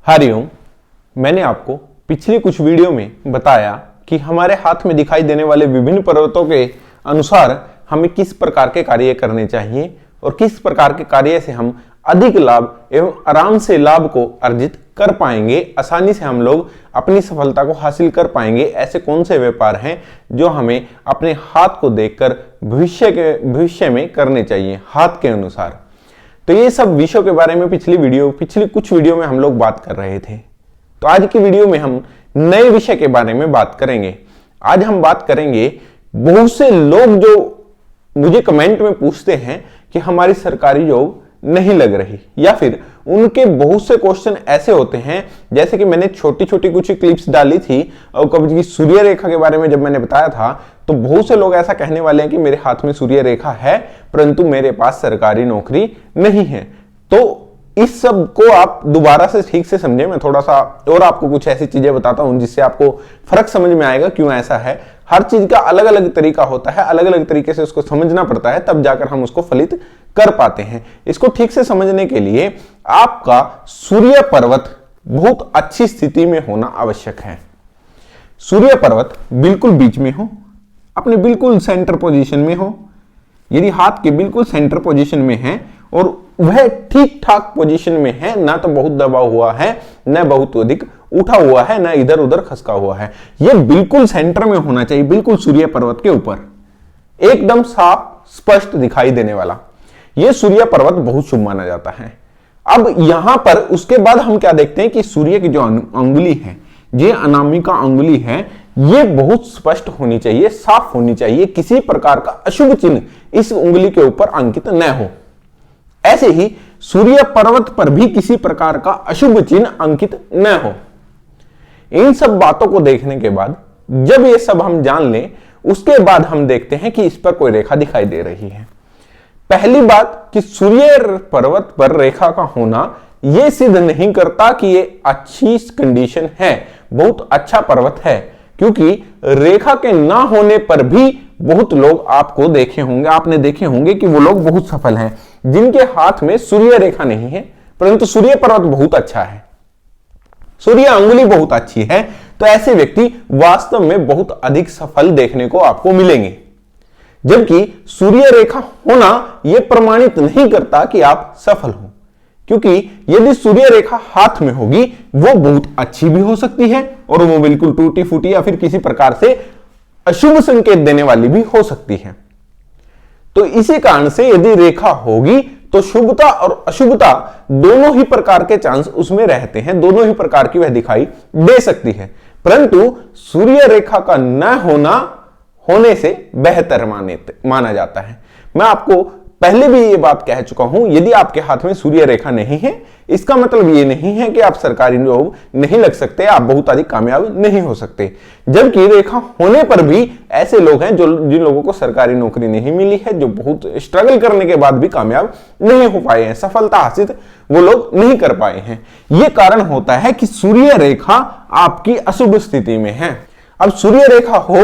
हरिओम। मैंने आपको पिछली कुछ वीडियो में बताया कि हमारे हाथ में दिखाई देने वाले विभिन्न पर्वतों के अनुसार हमें किस प्रकार के कार्य करने चाहिए और किस प्रकार के कार्य से हम अधिक लाभ एवं आराम से लाभ को अर्जित कर पाएंगे, आसानी से हम लोग अपनी सफलता को हासिल कर पाएंगे। ऐसे कौन से व्यापार हैं जो हमें अपने हाथ को देखकर भविष्य में करने चाहिए हाथ के अनुसार। तो ये सब विषयों के बारे में पिछली कुछ वीडियो में हम लोग बात कर रहे थे। तो आज की वीडियो में हम नए विषय के बारे में बात करेंगे। आज हम बात करेंगे, बहुत से लोग जो मुझे कमेंट में पूछते हैं कि हमारी सरकारी जॉब नहीं लग रही, या फिर उनके बहुत से क्वेश्चन ऐसे होते हैं, जैसे कि मैंने छोटी छोटी कुछ क्लिप्स डाली थी और कभी सूर्य रेखा के बारे में जब मैंने बताया था, तो बहुत से लोग ऐसा कहने वाले हैं कि मेरे हाथ में सूर्य रेखा है परंतु मेरे पास सरकारी नौकरी नहीं है। तो इस सब को आप दोबारा से ठीक से समझें। मैं थोड़ा सा और आपको कुछ ऐसी चीजें बताता हूं जिससे आपको फर्क समझ में आएगा क्यों ऐसा है। हर चीज का अलग अलग तरीका होता है, अलग अलग तरीके से उसको समझना पड़ता है, तब जाकर हम उसको फलित कर पाते हैं। इसको ठीक से समझने के लिए आपका सूर्य पर्वत बहुत अच्छी स्थिति में होना आवश्यक है। सूर्य पर्वत बिल्कुल बीच में हो, अपने बिल्कुल सेंटर पोजीशन में हो। यदि हाथ के बिल्कुल सेंटर पोजीशन में है और वह ठीक ठाक पोजीशन में है, ना तो बहुत दबा हुआ है, न बहुत अधिक उठा हुआ है, न इधर उधर खसका हुआ है, यह बिल्कुल सेंटर में होना चाहिए, बिल्कुल सूर्य पर्वत के ऊपर, एकदम साफ स्पष्ट दिखाई देने वाला। यह सूर्य पर्वत बहुत शुभ माना जाता है। अब यहां पर उसके बाद हम क्या देखते हैं कि सूर्य की जो अंगुली है, ये अनामिका अंगुली है, ये बहुत स्पष्ट होनी चाहिए, साफ होनी चाहिए, किसी प्रकार का अशुभ चिन्ह इस उंगली के ऊपर अंकित न हो। ऐसे ही सूर्य पर्वत पर भी किसी प्रकार का अशुभ चिन्ह अंकित न हो। इन सब बातों को देखने के बाद, जब ये सब हम जान लें, उसके बाद हम देखते हैं कि इस पर कोई रेखा दिखाई दे रही है। पहली बात कि सूर्य पर्वत पर रेखा का होना यह सिद्ध नहीं करता कि यह अच्छी कंडीशन है, बहुत अच्छा पर्वत है, क्योंकि रेखा के ना होने पर भी बहुत लोग आपने देखे होंगे कि वो लोग बहुत सफल हैं जिनके हाथ में सूर्य रेखा नहीं है परंतु सूर्य पर्वत बहुत अच्छा है, सूर्य अंगुली बहुत अच्छी है। तो ऐसे व्यक्ति वास्तव में बहुत अधिक सफल देखने को आपको मिलेंगे। जबकि सूर्य रेखा होना यह प्रमाणित नहीं करता कि आप सफल हो, क्योंकि यदि सूर्य रेखा हाथ में होगी वो बहुत अच्छी भी हो सकती है और वो बिल्कुल टूटी फूटी या फिर किसी प्रकार से अशुभ संकेत देने वाली भी हो सकती है। तो इसी कारण से यदि रेखा होगी तो शुभता और अशुभता दोनों ही प्रकार के चांस उसमें रहते हैं, दोनों ही प्रकार की वह दिखाई दे सकती है, परंतु सूर्य रेखा का न होने से बेहतर माना जाता है। मैं आपको पहले भी ये बात कह चुका हूं, यदि आपके हाथ में सूर्य रेखा नहीं है, इसका मतलब ये नहीं है कि आप सरकारी जॉब नहीं लग सकते, आप बहुत अधिक कामयाब नहीं हो सकते। जबकि रेखा होने पर भी ऐसे लोग हैं जिन लोगों को सरकारी नौकरी नहीं मिली है, जो बहुत स्ट्रगल करने के बाद भी कामयाब नहीं हो पाए हैं, सफलता हासिल वो लोग नहीं कर पाए हैं। यह कारण होता है कि सूर्य रेखा आपकी अशुभ स्थिति में है। अब सूर्य रेखा हो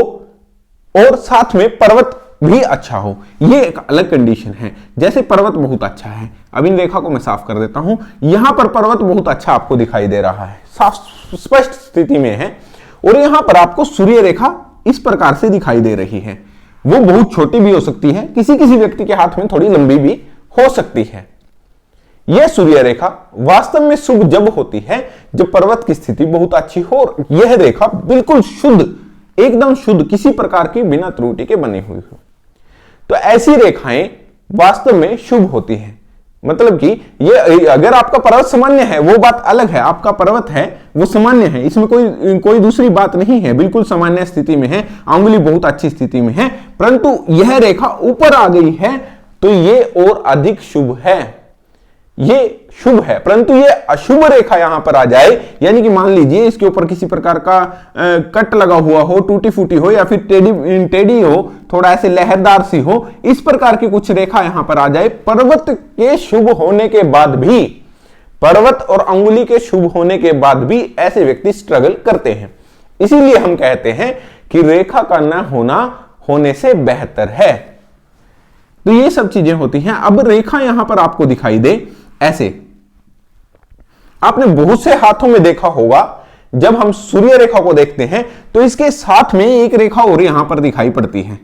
और साथ में पर्वत भी अच्छा हो, यह एक अलग कंडीशन है। जैसे पर्वत बहुत अच्छा है, अब इन रेखा को मैं साफ कर देता हूं, यहां पर पर्वत बहुत अच्छा आपको दिखाई दे रहा है, साफ स्पष्ट स्थिति में है, और यहां पर आपको सूर्य रेखा इस प्रकार से दिखाई दे रही है। वो बहुत छोटी भी हो सकती है, किसी किसी व्यक्ति के हाथ में थोड़ी लंबी भी हो सकती है। यह सूर्य रेखा वास्तव में शुभ जब होती है जब पर्वत की स्थिति बहुत अच्छी हो और यह रेखा बिल्कुल शुद्ध, एकदम शुद्ध, किसी प्रकार की बिना त्रुटि के बनी हुई हो। तो ऐसी रेखाएं वास्तव में शुभ होती हैं। मतलब कि ये, अगर आपका पर्वत सामान्य है वो बात अलग है, आपका पर्वत है वो सामान्य है, इसमें कोई दूसरी बात नहीं है, बिल्कुल सामान्य स्थिति में है, अंगुली बहुत अच्छी स्थिति में है, परंतु यह रेखा ऊपर आ गई है तो ये और अधिक शुभ है, ये शुभ है। परंतु ये अशुभ रेखा यहां पर आ जाए, यानी कि मान लीजिए इसके ऊपर किसी प्रकार का कट लगा हुआ हो, टूटी फूटी हो, या फिर टेढ़ी हो, थोड़ा ऐसे लहरदार सी हो, इस प्रकार की कुछ रेखा यहां पर आ जाए, पर्वत के शुभ होने के बाद भी, पर्वत और अंगुली के शुभ होने के बाद भी ऐसे व्यक्ति स्ट्रगल करते हैं। इसीलिए हम कहते हैं कि रेखा का न होना होने से बेहतर है। तो ये सब चीजें होती हैं। अब रेखा यहां पर आपको दिखाई दे ऐसे, आपने बहुत से हाथों में देखा होगा, जब हम सूर्य रेखा को देखते हैं तो इसके साथ में एक रेखा और यहां पर दिखाई पड़ती है।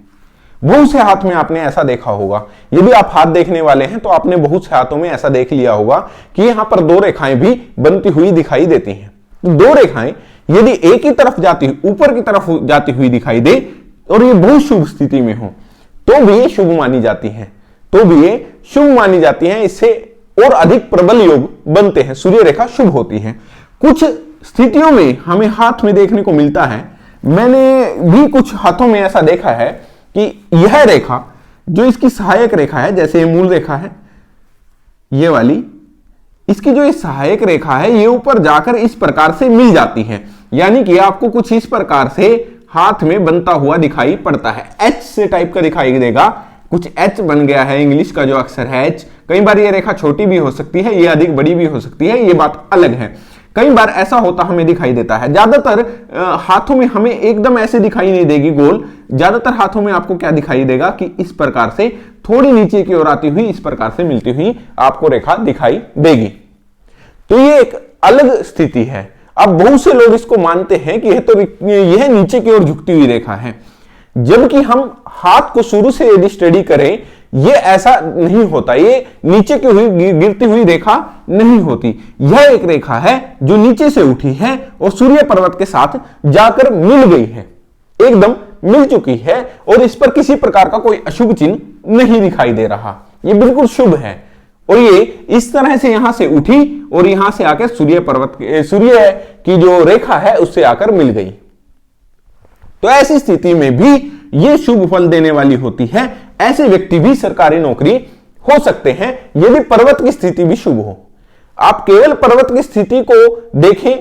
बहुत से हाथ में आपने ऐसा देखा होगा। यदि आप हाथ देखने वाले हैं तो आपने बहुत से हाथों में ऐसा देख लिया होगा कि यहां पर दो रेखाएं भी बनती हुई दिखाई देती हैं। तो दो रेखाएं यदि एक ही तरफ जाती हुई, ऊपर की तरफ जाती हुई दिखाई दे और ये बहुत शुभ स्थिति में हो तो भी ये शुभ मानी जाती है, तो भी ये शुभ मानी जाती है। इससे और अधिक प्रबल योग बनते हैं, सूर्य रेखा शुभ होती है। कुछ स्थितियों में हमें हाथ में देखने को मिलता है, मैंने भी कुछ हाथों में ऐसा देखा है कि यह रेखा जो इसकी सहायक रेखा है, जैसे ये मूल रेखा है ये वाली, इसकी जो ये सहायक रेखा है ये ऊपर जाकर इस प्रकार से मिल जाती है, यानी कि आपको कुछ इस प्रकार से हाथ में बनता हुआ दिखाई पड़ता है। एच से टाइप का दिखाई देगा, कुछ एच बन गया है, इंग्लिश का जो अक्षर है एच। कई बार ये रेखा छोटी भी हो सकती है, ये अधिक बड़ी भी हो सकती है, ये बात अलग है। कई बार ऐसा होता हमें दिखाई देता है। ज्यादातर हाथों में हमें एकदम ऐसे दिखाई नहीं देगी गोल, ज्यादातर हाथों में आपको क्या दिखाई देगा कि इस प्रकार से थोड़ी नीचे की ओर आती हुई, इस प्रकार से मिलती हुई आपको रेखा दिखाई देगी। तो ये एक अलग स्थिति है। अब बहुत से लोग इसको मानते हैं कि यह नीचे की ओर झुकती हुई रेखा है, जबकि हम हाथ को शुरू से यदि स्टडी करें ये ऐसा नहीं होता, ये नीचे की हुई गिरती हुई रेखा नहीं होती। यह एक रेखा है जो नीचे से उठी है और सूर्य पर्वत के साथ जाकर मिल गई है, एकदम मिल चुकी है और इस पर किसी प्रकार का कोई अशुभ चिन्ह नहीं दिखाई दे रहा, ये बिल्कुल शुभ है। और ये इस तरह से यहां से उठी और यहां से आकर सूर्य की जो रेखा है उससे आकर मिल गई। तो ऐसी स्थिति में भी ये शुभ फल देने वाली होती है। ऐसे व्यक्ति भी सरकारी नौकरी हो सकते हैं यदि पर्वत की स्थिति भी शुभ हो। आप केवल पर्वत की स्थिति को देखें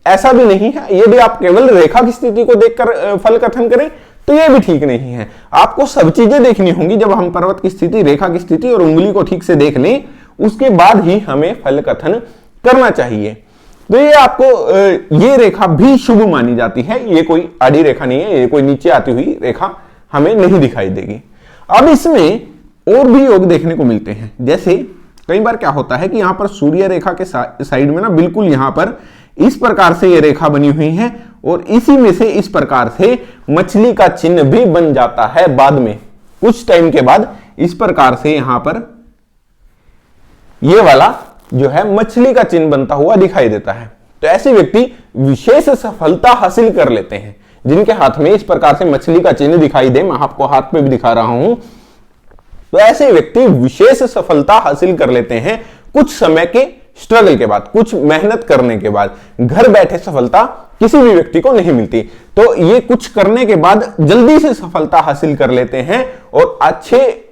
ऐसा भी नहीं है, यदि आप केवल रेखा की स्थिति को देखकर फल कथन करें तो यह भी ठीक नहीं है। आपको सब चीजें देखनी होंगी। जब हम पर्वत की स्थिति, रेखा की स्थिति और उंगली को ठीक से देख लें उसके बाद ही हमें फल कथन करना चाहिए। तो ये आपको ये रेखा भी शुभ मानी जाती है, ये कोई आड़ी रेखा नहीं है, ये कोई नीचे आती हुई रेखा हमें नहीं दिखाई देगी। अब इसमें और भी योग देखने को मिलते हैं। जैसे कई बार क्या होता है कि यहां पर सूर्य रेखा के साइड में ना बिल्कुल यहां पर इस प्रकार से ये रेखा बनी हुई है और इसी में से इस प्रकार से मछली का चिन्ह भी बन जाता है। बाद में कुछ टाइम के बाद इस प्रकार से यहां पर ये वाला जो है मछली का चिन्ह बनता हुआ दिखाई देता है। तो ऐसे व्यक्ति विशेष सफलता हासिल कर लेते हैं जिनके हाथ में इस प्रकार से मछली का चिन्ह दिखाई दे। मैं आपको हाथ पे भी दिखा रहा हूं। तो ऐसे व्यक्ति विशेष सफलता हासिल कर लेते हैं कुछ समय के स्ट्रगल के बाद, कुछ मेहनत करने के बाद। घर बैठे सफलता किसी भी व्यक्ति को नहीं मिलती, तो ये कुछ करने के बाद जल्दी से सफलता हासिल कर लेते हैं और अच्छे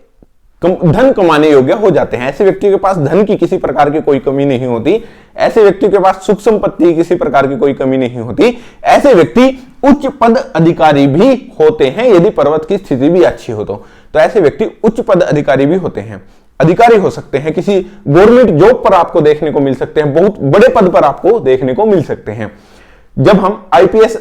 धन कमाने योग्य हो जाते हैं। ऐसे व्यक्ति के पास धन की किसी प्रकार की कोई कमी नहीं होती, ऐसे व्यक्ति के पास सुख संपत्ति की किसी प्रकार की कोई कमी नहीं होती। ऐसे व्यक्ति उच्च पद अधिकारी भी होते हैं यदि पर्वत की स्थिति भी अच्छी हो तो ऐसे व्यक्ति उच्च पद अधिकारी भी होते हैं, अधिकारी हो सकते हैं, किसी गवर्नमेंट जॉब पर आपको देखने को मिल सकते हैं, बहुत बड़े पद पर आपको देखने को मिल सकते हैं। जब हम आईपीएस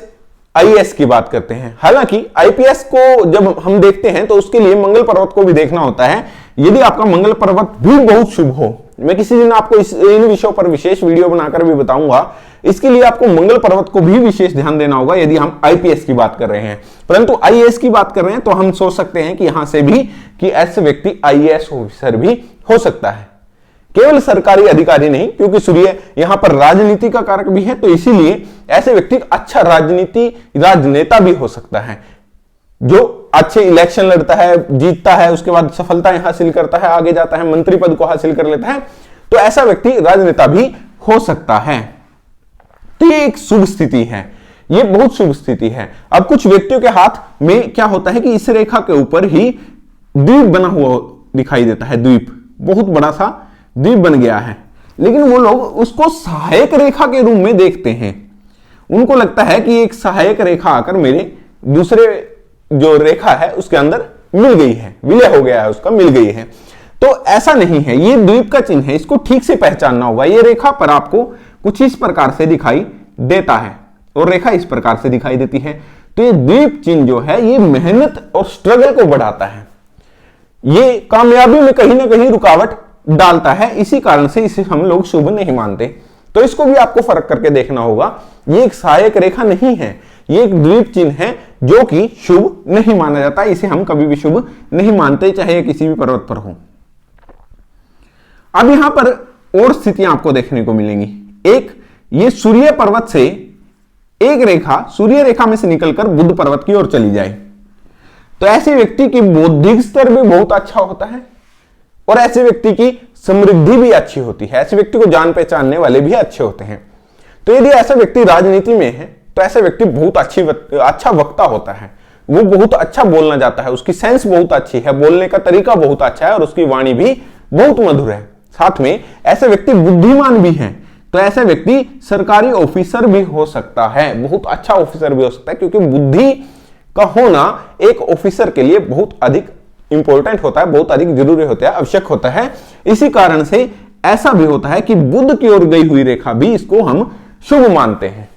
आईएएस की बात करते हैं, हालांकि आईपीएस को जब हम देखते हैं तो उसके लिए मंगल पर्वत को भी देखना होता है। यदि आपका मंगल पर्वत भी बहुत शुभ हो, मैं किसी दिन आपको इन विषयों पर विशेष वीडियो बनाकर भी बताऊंगा, इसके लिए आपको मंगल पर्वत को भी विशेष ध्यान देना होगा यदि हम आईपीएस की बात कर रहे हैं। परंतु आईएएस की बात कर रहे हैं तो हम सोच सकते हैं कि यहां से भी कि ऐसे व्यक्ति आईएएस ऑफिसर भी हो सकता है, केवल सरकारी अधिकारी नहीं, क्योंकि सूर्य यहां पर राजनीति का कारक भी है। तो इसीलिए ऐसे व्यक्ति अच्छा राजनेता भी हो सकता है, जो अच्छे इलेक्शन लड़ता है, जीतता है, उसके बाद सफलताएं हासिल करता है, आगे जाता है, मंत्री पद को हासिल कर लेता है। तो ऐसा व्यक्ति राजनेता भी हो सकता है। तो ये एक शुभ स्थिति है, ये बहुत शुभ स्थिति है। अब कुछ व्यक्तियों के हाथ में क्या होता है कि इस रेखा के ऊपर ही द्वीप बना हुआ दिखाई देता है, द्वीप, बहुत बड़ा सा द्वीप बन गया है, लेकिन वो लोग उसको सहायक रेखा के रूप में देखते हैं। उनको लगता है कि एक सहायक रेखा आकर मेरे दूसरे जो रेखा है उसके अंदर मिल गई है, विलय हो गया है, उसका मिल गई है। तो ऐसा नहीं है, ये द्वीप का चिन्ह है, इसको ठीक से पहचानना होगा। ये रेखा पर आपको कुछ इस प्रकार से दिखाई देता है और रेखा इस प्रकार से दिखाई देती है। तो ये द्वीप चिन्ह जो है ये मेहनत और स्ट्रगल को बढ़ाता है, ये कामयाबी में कहीं ना कहीं रुकावट डालता है। इसी कारण से इसे हम लोग शुभ नहीं मानते। तो इसको भी आपको फर्क करके देखना होगा। ये एक सहायक रेखा नहीं है, ये एक द्वीप चिन्ह है जो कि शुभ नहीं माना जाता। इसे हम कभी भी शुभ नहीं मानते, चाहे किसी भी पर्वत पर हो। अब यहां पर और स्थितियां आपको देखने को मिलेंगी। एक, ये सूर्य पर्वत से एक रेखा सूर्य रेखा में से निकलकर बुध पर्वत की ओर चली जाए, तो ऐसे व्यक्ति की बौद्धिक स्तर भी बहुत अच्छा होता है और ऐसे व्यक्ति की समृद्धि भी अच्छी होती है। ऐसे व्यक्ति को जान पहचानने वाले भी अच्छे होते हैं। तो यदि ऐसा व्यक्ति राजनीति में है तो ऐसा व्यक्ति बहुत अच्छा वक्ता होता है, वो बहुत अच्छा बोलना जाता है, उसकी सेंस बहुत अच्छी है, बोलने का तरीका बहुत अच्छा है और उसकी वाणी भी बहुत मधुर है। साथ में ऐसा व्यक्ति बुद्धिमान भी है, तो ऐसा व्यक्ति सरकारी ऑफिसर भी हो सकता है, बहुत अच्छा ऑफिसर भी हो सकता है, क्योंकि बुद्धि का होना एक ऑफिसर के लिए बहुत अधिक इंपॉर्टेंट होता है, बहुत अधिक जरूरी होता है, आवश्यक होता है। इसी कारण से ऐसा भी होता है कि बुध की ओर गई हुई रेखा भी इसको हम शुभ मानते हैं।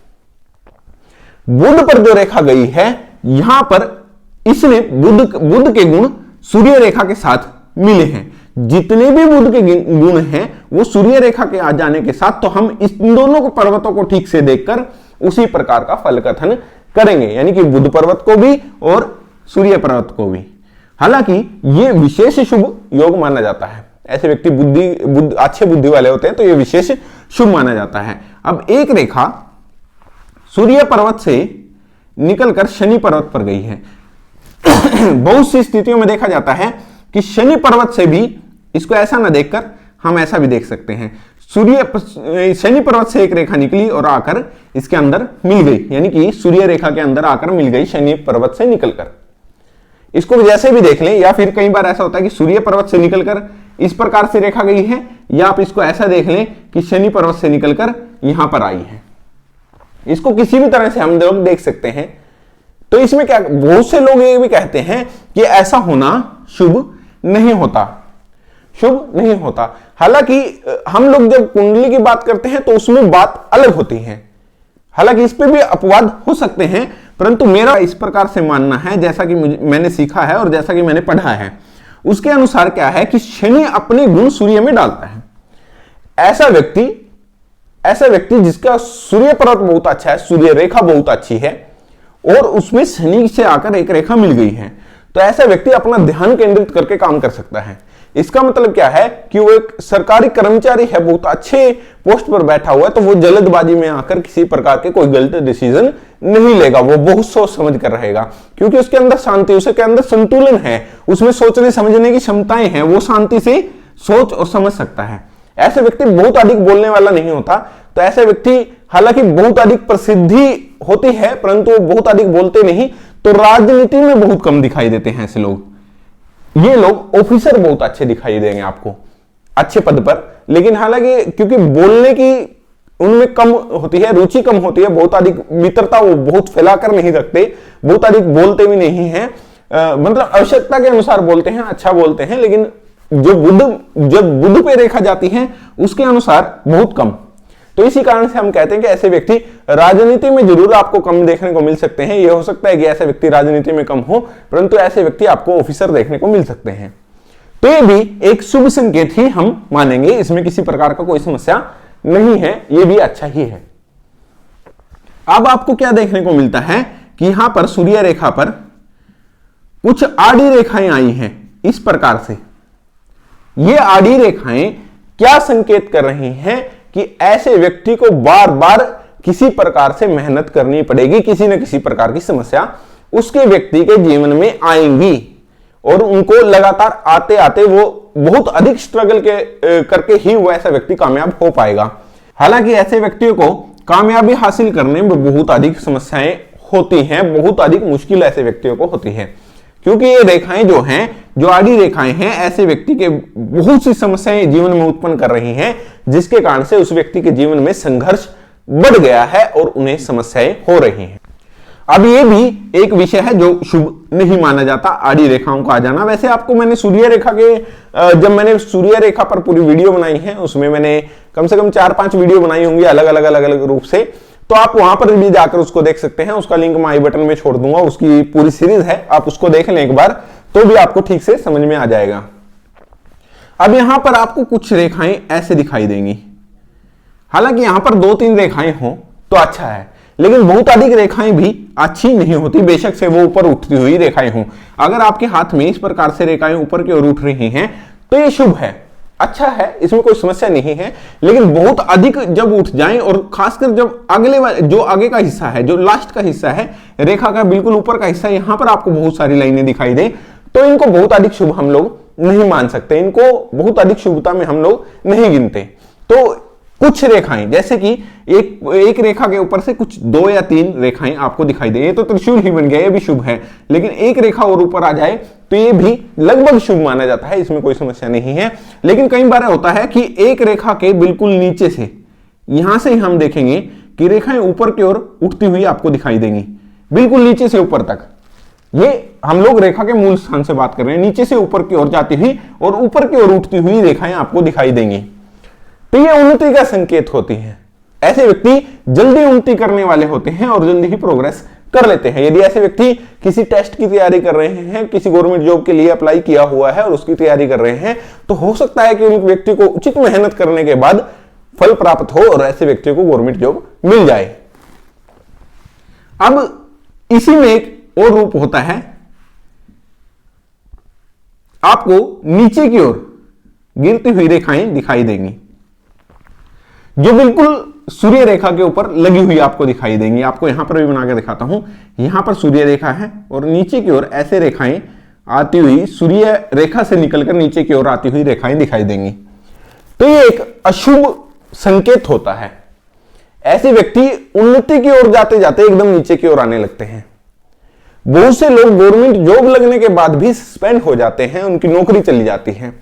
बुध पर जो रेखा गई है यहां पर इसने बुध के गुण सूर्य रेखा के साथ मिले हैं। जितने भी बुध के गुण हैं वो सूर्य रेखा के आ जाने के साथ, तो हम इन दोनों को पर्वतों को ठीक से देखकर उसी प्रकार का फल कथन करेंगे, यानी कि बुध पर्वत को भी और सूर्य पर्वत को भी। हालांकि ये विशेष शुभ योग माना जाता है। ऐसे व्यक्ति अच्छे बुद्धि वाले होते हैं तो ये विशेष शुभ माना जाता है। अब एक रेखा सूर्य पर्वत से निकलकर शनि पर्वत पर गई है। बहुत सी स्थितियों में देखा जाता है कि शनि पर्वत से भी इसको ऐसा ना देखकर हम ऐसा भी देख सकते हैं। शनि पर्वत से एक रेखा निकली और आकर इसके अंदर मिल गई, यानी कि सूर्य रेखा के अंदर आकर मिल गई शनि पर्वत से निकलकर। इसको जैसे भी देख लें, या फिर कई बार ऐसा होता है कि सूर्य पर्वत से निकलकर इस प्रकार से रेखा गई है, या आप इसको ऐसा देख लें कि शनि पर्वत से निकलकर यहां पर आई है। इसको किसी भी तरह से हम लोग देख सकते हैं। तो इसमें क्या, बहुत से लोग ये भी कहते हैं कि ऐसा होना शुभ नहीं होता, शुभ नहीं होता। हालांकि हम लोग जब कुंडली की बात करते हैं तो उसमें बात अलग होती है। हालांकि इस पे भी अपवाद हो सकते हैं, परंतु मेरा इस प्रकार से मानना है, जैसा कि मैंने सीखा है और जैसा कि मैंने पढ़ा है, उसके अनुसार क्या है कि शनि अपने गुण सूर्य में डालता है। ऐसा व्यक्ति जिसका सूर्य पर्वत बहुत अच्छा है, सूर्य रेखा बहुत अच्छी है और उसमें शनि से आकर एक रेखा मिल गई है, तो ऐसा व्यक्ति अपना ध्यान केंद्रित करके काम कर सकता है। इसका मतलब क्या है कि वो एक सरकारी कर्मचारी है, बहुत अच्छे पोस्ट पर बैठा हुआ है, तो वो जल्दबाजी में आकर किसी प्रकार के कोई गलत डिसीजन नहीं लेगा। वो बहुत सोच समझ कर रहेगा, क्योंकि उसके अंदर शांति, उसके अंदर संतुलन है, उसमें सोचने समझने की क्षमताएं हैं, वो शांति से सोच और समझ सकता है। ऐसे व्यक्ति बहुत अधिक बोलने वाला नहीं होता। तो ऐसे व्यक्ति हालांकि बहुत अधिक प्रसिद्धि होती है, परंतु वो बहुत अधिक बोलते नहीं, तो राजनीति में बहुत कम दिखाई देते हैं ऐसे लोग। ये लोग ऑफिसर बहुत अच्छे दिखाई देंगे आपको, अच्छे पद पर, लेकिन हालांकि क्योंकि बोलने की उनमें कम होती है, रुचि कम होती है, बहुत अधिक मित्रता वो बहुत फैलाकर नहीं रखते, बहुत अधिक बोलते भी नहीं है, मतलब आवश्यकता के अनुसार बोलते हैं, अच्छा बोलते हैं, लेकिन जब बुध पे रेखा जाती है उसके अनुसार बहुत कम। तो इसी कारण से हम कहते हैं कि ऐसे व्यक्ति राजनीति में जरूर आपको कम देखने को मिल सकते हैं। यह हो सकता है कि ऐसे व्यक्ति राजनीति में कम हो, परंतु ऐसे व्यक्ति आपको ऑफिसर देखने को मिल सकते हैं। तो ये भी एक शुभ संकेत ही हम मानेंगे, इसमें किसी प्रकार का कोई समस्या नहीं है, ये भी अच्छा ही है। अब आपको क्या देखने को मिलता है कि यहां पर सूर्य रेखा पर कुछ आड़ी रेखाएं आई हैं इस प्रकार से। ये आड़ी रेखाएं क्या संकेत कर रही हैं कि ऐसे व्यक्ति को बार बार किसी प्रकार से मेहनत करनी पड़ेगी, किसी न किसी प्रकार की समस्या उसके व्यक्ति के जीवन में आएंगी और उनको लगातार आते आते वो बहुत अधिक स्ट्रगल करके ही वो ऐसा व्यक्ति कामयाब हो पाएगा। हालांकि ऐसे व्यक्तियों को कामयाबी हासिल करने में बहुत अधिक समस्याएं होती हैं, बहुत अधिक मुश्किल ऐसे व्यक्तियों को होती है, क्योंकि ये रेखाएं जो हैं, जो आड़ी रेखाएं हैं, ऐसे व्यक्ति के बहुत सी समस्याएं जीवन में उत्पन्न कर रही हैं, जिसके कारण से उस व्यक्ति के जीवन में संघर्ष बढ़ गया है और उन्हें समस्याएं हो रही हैं। अब ये भी एक विषय है जो शुभ नहीं माना जाता, आड़ी रेखाओं का आ जाना। वैसे आपको मैंने सूर्य रेखा के, जब मैंने सूर्य रेखा पर पूरी वीडियो बनाई है, उसमें मैंने कम से कम 4-5 वीडियो बनाई होंगी अलग अलग रूप से, तो आप वहां पर भी जाकर उसको देख सकते हैं। उसका लिंक मैं आई बटन में छोड़ दूंगा, उसकी पूरी सीरीज है, आप उसको देख लें एक बार, तो भी आपको ठीक से समझ में आ जाएगा। अब यहां पर आपको कुछ रेखाएं ऐसे दिखाई देंगी, हालांकि यहां पर 2-3 रेखाएं हों तो अच्छा है, लेकिन बहुत अधिक रेखाएं भी अच्छी नहीं होती, बेशक से वो ऊपर उठती हुई रेखाएं हों। अगर आपके हाथ में इस प्रकार से रेखाएं ऊपर की ओर उठ रही हैं तो ये शुभ है, अच्छा है, इसमें कोई समस्या नहीं है। लेकिन बहुत अधिक जब उठ जाएं और खासकर जब जो आगे का हिस्सा है, जो लास्ट का हिस्सा है रेखा का बिल्कुल ऊपर का हिस्सा, यहां पर आपको बहुत सारी लाइनें दिखाई दें तो इनको बहुत अधिक शुभ हम लोग नहीं मान सकते, इनको बहुत अधिक शुभता में हम लोग नहीं गिनते। तो कुछ रेखाएं, जैसे कि एक रेखा के ऊपर से कुछ 2 या 3 रेखाएं आपको दिखाई दे, ये तो त्रिशूल ही बन गया, ये भी शुभ है। लेकिन एक रेखा और ऊपर आ जाए तो ये भी लगभग शुभ माना जाता है, इसमें कोई समस्या नहीं है। लेकिन कई बार होता है कि एक रेखा के बिल्कुल नीचे से, यहां से हम देखेंगे कि रेखाएं ऊपर की ओर उठती हुई आपको दिखाई देंगी, बिल्कुल नीचे से ऊपर तक। ये हम लोग रेखा के मूल स्थान से बात कर रहे हैं, नीचे से ऊपर की ओर जाती हुई और ऊपर की ओर उठती हुई रेखाएं आपको दिखाई देंगी, तो ये उन्नति का संकेत होती है। ऐसे व्यक्ति जल्दी उन्नति करने वाले होते हैं और जल्दी ही प्रोग्रेस कर लेते हैं। यदि ऐसे व्यक्ति किसी टेस्ट की तैयारी कर रहे हैं, किसी गवर्नमेंट जॉब के लिए अप्लाई किया हुआ है और उसकी तैयारी कर रहे हैं, तो हो सकता है कि उन व्यक्ति को उचित मेहनत करने के बाद फल प्राप्त हो और ऐसे व्यक्ति को गवर्नमेंट जॉब मिल जाए। अब इसी में एक और रूप होता है, आपको नीचे की ओर गिरती हुई रेखाएं दिखाई देंगी जो बिल्कुल सूर्य रेखा के ऊपर लगी हुई आपको दिखाई देंगी। आपको यहां पर भी बना के दिखाता हूं, यहां पर सूर्य रेखा है और नीचे की ओर ऐसे रेखाएं आती हुई, सूर्य रेखा से निकलकर नीचे की ओर आती हुई रेखाएं दिखाई देंगी। तो ये एक अशुभ संकेत होता है। ऐसे व्यक्ति उन्नति की ओर जाते जाते एकदम नीचे की ओर आने लगते हैं। बहुत से लोग गवर्नमेंट जॉब लगने के बाद भी सस्पेंड हो जाते हैं, उनकी नौकरी चली जाती है।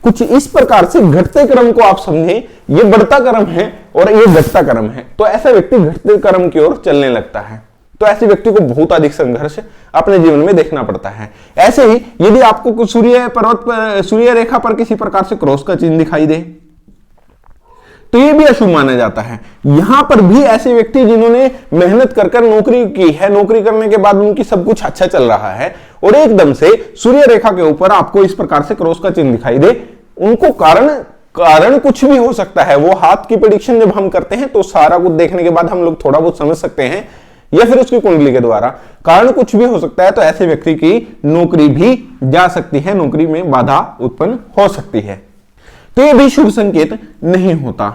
कुछ इस प्रकार से घटते क्रम को आप समझें, ये बढ़ता क्रम है और ये घटता क्रम है, तो ऐसा व्यक्ति घटते क्रम की ओर चलने लगता है। तो ऐसे व्यक्ति को बहुत अधिक संघर्ष अपने जीवन में देखना पड़ता है। ऐसे ही यदि आपको सूर्य पर्वत पर, सूर्य रेखा पर किसी प्रकार से क्रॉस का चिन्ह दिखाई दे तो यह भी अशुभ माना जाता है। यहां पर भी ऐसे व्यक्ति जिन्होंने मेहनत कर नौकरी की है, नौकरी करने के बाद उनकी सब कुछ अच्छा चल रहा है और एकदम से सूर्य रेखा के ऊपर आपको इस प्रकार से क्रॉस का चिन्ह दिखाई दे, उनको कारण कुछ भी हो सकता है। वो हाथ की प्रेडिक्शन जब हम करते हैं तो सारा कुछ देखने के बाद हम लोग थोड़ा बहुत समझ सकते हैं, या फिर उसकी कुंडली के द्वारा कारण कुछ भी हो सकता है। तो ऐसे व्यक्ति की नौकरी भी जा सकती है, नौकरी में बाधा उत्पन्न हो सकती है, तो ये भी शुभ संकेत नहीं होता।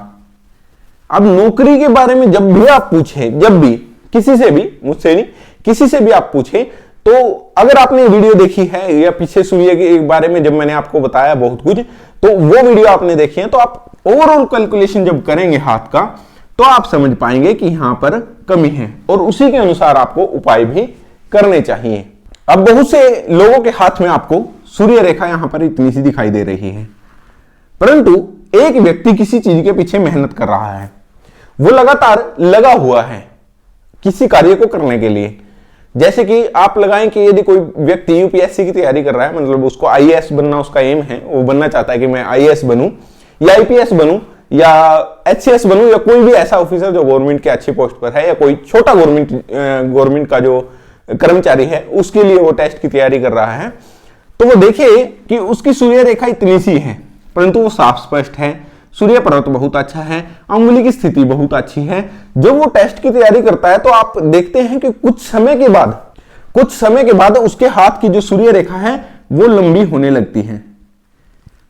अब नौकरी के बारे में जब भी आप पूछे, जब भी किसी से भी, मुझसे नहीं, किसी से भी आप पूछे, तो अगर आपने वीडियो देखी है या पीछे सूर्य के बारे में जब मैंने आपको बताया बहुत कुछ, तो वो वीडियो आपने देखी है, तो आप ओवरऑल कैलकुलेशन जब करेंगे हाथ का तो आप समझ पाएंगे कि यहां पर कमी है और उसी के अनुसार आपको उपाय भी करने चाहिए। अब बहुत से लोगों के हाथ में आपको सूर्य रेखा यहां पर इतनी सी दिखाई दे रही है, परंतु एक व्यक्ति किसी चीज के पीछे मेहनत कर रहा है, वो लगातार लगा हुआ है किसी कार्य को करने के लिए। जैसे कि आप लगाएं कि यदि कोई व्यक्ति यूपीएससी की तैयारी कर रहा है, मतलब उसको आईएएस बनना उसका एम है, वो बनना चाहता है कि मैं आईएएस बनूं या आईपीएस बनूं या एचसीएस बनूं या कोई भी ऐसा ऑफिसर जो गवर्नमेंट के अच्छी पोस्ट पर है, या कोई छोटा गवर्नमेंट का जो कर्मचारी है उसके लिए वो टेस्ट की तैयारी कर रहा है, तो वो देखे कि उसकी सूर्य रेखा इतनी सी है परंतु वो साफ स्पष्ट है, सूर्य पर्वत बहुत अच्छा है, अंगुली की स्थिति बहुत अच्छी है। जब वो टेस्ट की तैयारी करता है तो आप देखते हैं कि कुछ समय के बाद उसके हाथ की जो सूर्य रेखा है वो लंबी होने लगती है।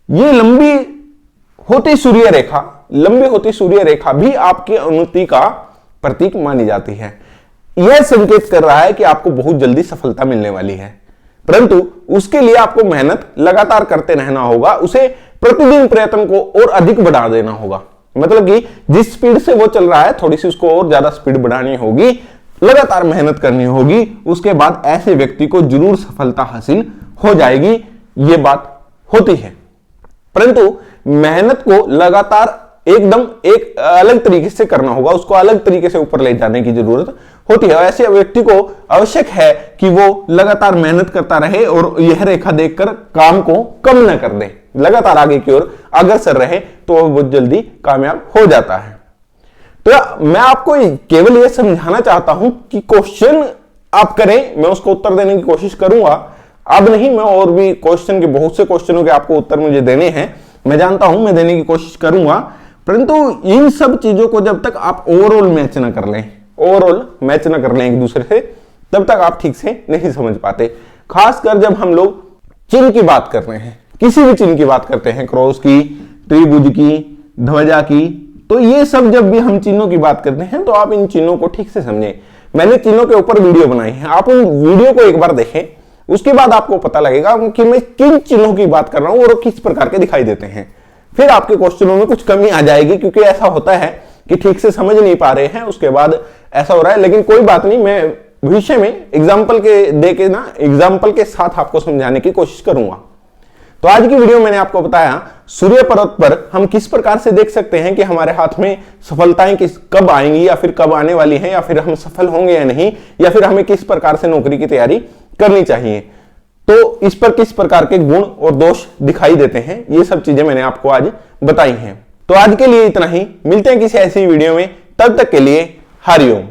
ये लंबी होती सूर्य रेखा भी आपकी उन्नति का प्रतीक मानी जाती है। यह संकेत कर रहा है कि आपको बहुत जल्दी सफलता मिलने वाली है, परंतु उसके लिए आपको मेहनत लगातार करते रहना होगा, उसे प्रतिदिन प्रयत्न को और अधिक बढ़ा देना होगा। मतलब कि जिस स्पीड से वो चल रहा है थोड़ी सी उसको और ज्यादा स्पीड बढ़ानी होगी, लगातार मेहनत करनी होगी, उसके बाद ऐसे व्यक्ति को जरूर सफलता हासिल हो जाएगी। ये बात होती है, परंतु मेहनत को लगातार एकदम एक अलग तरीके से करना होगा, उसको अलग तरीके से ऊपर ले जाने की जरूरत होती है। ऐसे व्यक्ति को आवश्यक है कि वो लगातार मेहनत करता रहे और यह रेखा देखकर काम को कम न कर दे, लगातार आगे की ओर अग्रसर रहे तो वो बहुत जल्दी कामयाब हो जाता है। तो मैं आपको केवल यह समझाना चाहता हूं कि क्वेश्चन आप करें, मैं उसको उत्तर देने की कोशिश करूंगा। अब नहीं, मैं और भी क्वेश्चन के बहुत से क्वेश्चनों के आपको उत्तर मुझे देने हैं, मैं जानता हूं, मैं देने की कोशिश करूंगा, परंतु इन सब चीजों को जब तक आप ओवरऑल मैच ना कर लें एक दूसरे से, तब तक आप ठीक से नहीं समझ पाते। खासकर जब हम लोग चिन्ह की बात कर रहे हैं, किसी भी चिन्ह की बात करते हैं, क्रॉस की, त्रिभुज की, ध्वजा की, तो ये सब जब भी हम चिन्हों की बात करते हैं तो आप इन चिन्हों को ठीक से समझें। मैंने चिन्हों के ऊपर वीडियो बनाई है, आप उन वीडियो को एक बार देखें, उसके बाद आपको पता लगेगा कि मैं किन चिन्हों की बात कर रहा हूं और किस प्रकार के दिखाई देते हैं। फिर आपके क्वेश्चनों में कुछ कमी आ जाएगी, क्योंकि ऐसा होता है कि ठीक से समझ नहीं पा रहे हैं, उसके बाद ऐसा हो रहा है। लेकिन कोई बात नहीं, मैं भविष्य में एग्जाम्पल के साथ आपको समझाने की कोशिश करूंगा। तो आज की वीडियो मैंने आपको बताया सूर्य पर्वत पर हम किस प्रकार से देख सकते हैं कि हमारे हाथ में सफलताएं कब आएंगी, या फिर कब आने वाली हैं, या फिर हम सफल होंगे या नहीं, या फिर हमें किस प्रकार से नौकरी की तैयारी करनी चाहिए। तो इस पर किस प्रकार के गुण और दोष दिखाई देते हैं, ये सब चीजें मैंने आपको आज बताई हैं। तो आज के लिए इतना ही, मिलते हैं किसी ऐसी वीडियो में, तब तक के लिए हरिओम।